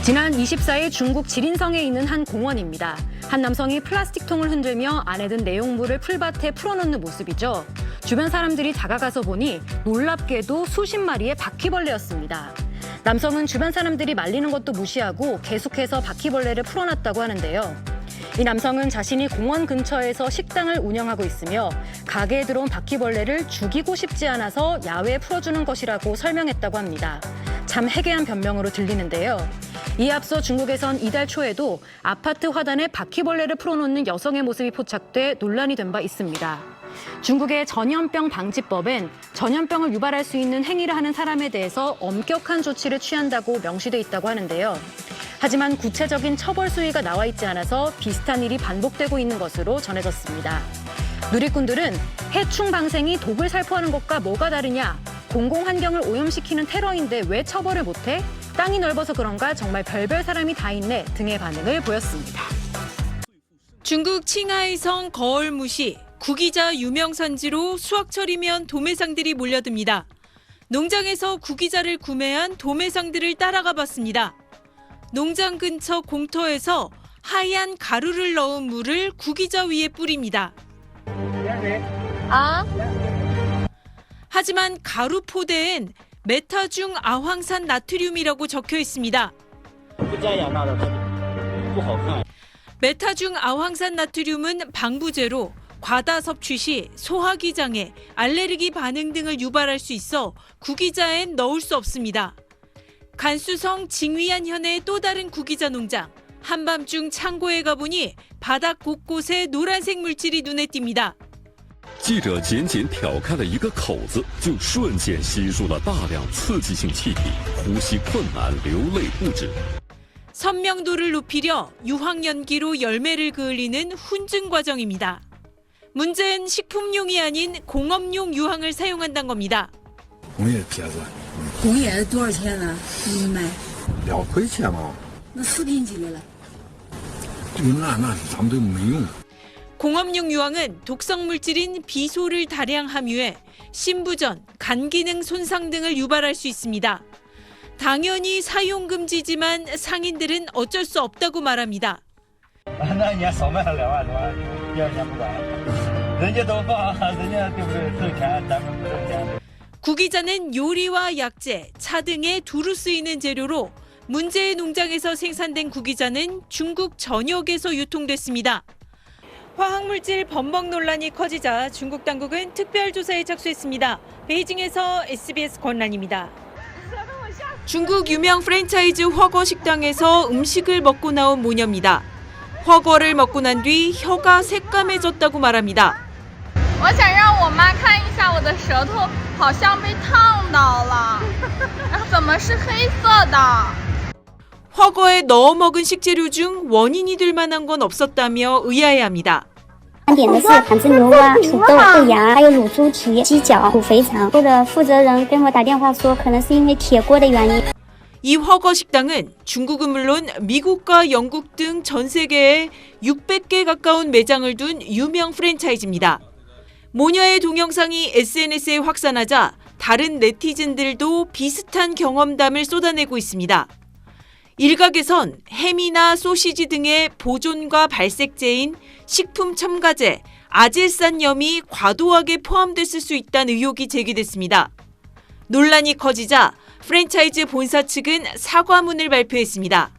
지난 24일 중국 지린성에 있는 한 공원입니다. 한 남성이 플라스틱통을 흔들며 안에 든 내용물을 풀밭에 풀어놓는 모습이죠. 주변 사람들이 다가가서 보니 놀랍게도 수십 마리의 바퀴벌레였습니다. 남성은 주변 사람들이 말리는 것도 무시하고 계속해서 바퀴벌레를 풀어놨다고 하는데요. 이 남성은 자신이 공원 근처에서 식당을 운영하고 있으며 가게에 들어온 바퀴벌레를 죽이고 싶지 않아서 야외에 풀어주는 것이라고 설명했다고 합니다. 참 해괴한 변명으로 들리는데요. 이에 앞서 중국에선 이달 초에도 아파트 화단에 바퀴벌레를 풀어놓는 여성의 모습이 포착돼 논란이 된 바 있습니다. 중국의 전염병 방지법엔 전염병을 유발할 수 있는 행위를 하는 사람에 대해서 엄격한 조치를 취한다고 명시돼 있다고 하는데요. 하지만 구체적인 처벌 수위가 나와 있지 않아서 비슷한 일이 반복되고 있는 것으로 전해졌습니다. 누리꾼들은 해충 방생이 독을 살포하는 것과 뭐가 다르냐? 공공환경을 오염시키는 테러인데 왜 처벌을 못해? 땅이 넓어서 그런가 정말 별별 사람이 다 있네 등의 반응을 보였습니다. 중국 칭하이성 거얼무시 구기자 유명산지로 수확철이면 도매상들이 몰려듭니다. 농장에서 구기자를 구매한 도매상들을 따라가 봤습니다. 농장 근처 공터에서 하얀 가루를 넣은 물을 구기자 위에 뿌립니다. 하지만 가루 포대엔 메타중 아황산 나트륨이라고 적혀 있습니다. 메타중 아황산 나트륨은 방부제로 과다 섭취 시 소화기 장애, 알레르기 반응 등을 유발할 수 있어 구기자엔 넣을 수 없습니다. 간수성 징위안현의 또 다른 구기자 농장. 한밤중 창고에 가보니 바닥 곳곳에 노란색 물질이 눈에 띕니다. 记者仅仅挑开了一个口子，就瞬间吸入了大量刺激性气体，呼吸困难，流泪不止。 선명도를 높이려 유황연기로 열매를 그을리는 훈증 과정입니다. 문제는 식품용이 아닌 공업용 유황을 사용한다는 겁니다. 工业撇子，工业多少钱呢？你卖？ 2块钱嘛，那食品级的了。这个那咱们都没用。 공업용 유황은 독성 물질인 비소를 다량 함유해 심부전, 간 기능 손상 등을 유발할 수 있습니다. 당연히 사용 금지지만 상인들은 어쩔 수 없다고 말합니다. 那一年少卖了2万多，第二年不管，人家都放，人家对不对挣钱，咱们不挣钱。 구기자는 요리와 약재, 차 등에 두루 쓰이는 재료로 문제의 농장에서 생산된 구기자는 중국 전역에서 유통됐습니다. 화학물질 범벅 논란이 커지자 중국 당국은 특별조사에 착수했습니다. 베이징에서 SBS 권란입니다. 중국 유명 프랜차이즈 허거 식당에서 음식을 먹고 나온 모녀입니다. 허거를 먹고 난 뒤 혀가 새까매졌다고 말합니다. 我想让我妈看一下我的舌头好像被烫到了，怎么是黑色的？ 허거에 넣어 먹은 식재료 중 원인이 될 만한 건 없었다며 의아해합니다. 点的是糖渍牛蛙、土豆、豆芽，还有卤猪蹄、鸡脚、土肥肠。后的负责人跟我打电话说，可能是因为铁锅的原因。 이 허거 식당은 중국은 물론 미국과 영국 등 전 세계에 600개 가까운 매장을 둔 유명 프랜차이즈입니다. 모녀의 동영상이 SNS에 확산하자 다른 네티즌들도 비슷한 경험담을 쏟아내고 있습니다. 일각에선 햄이나 소시지 등의 보존과 발색제인 식품 첨가제, 아질산염이 과도하게 포함됐을 수 있다는 의혹이 제기됐습니다. 논란이 커지자 프랜차이즈 본사 측은 사과문을 발표했습니다.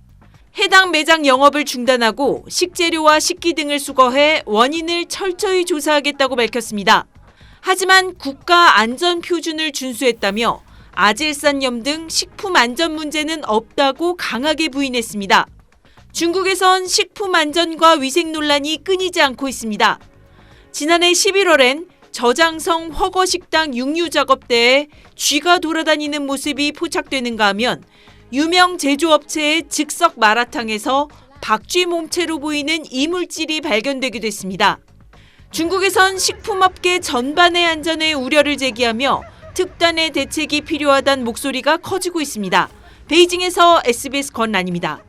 해당 매장 영업을 중단하고 식재료와 식기 등을 수거해 원인을 철저히 조사하겠다고 밝혔습니다. 하지만 국가 안전 표준을 준수했다며 아질산염 등 식품 안전 문제는 없다고 강하게 부인했습니다. 중국에선 식품 안전과 위생 논란이 끊이지 않고 있습니다. 지난해 11월엔 저장성 허거 식당 육류 작업대에 쥐가 돌아다니는 모습이 포착되는가 하면 유명 제조업체의 즉석 마라탕에서 박쥐 몸체로 보이는 이물질이 발견되기도 했습니다. 중국에선 식품업계 전반의 안전에 우려를 제기하며 특단의 대책이 필요하다는 목소리가 커지고 있습니다. 베이징에서 SBS 권란입니다.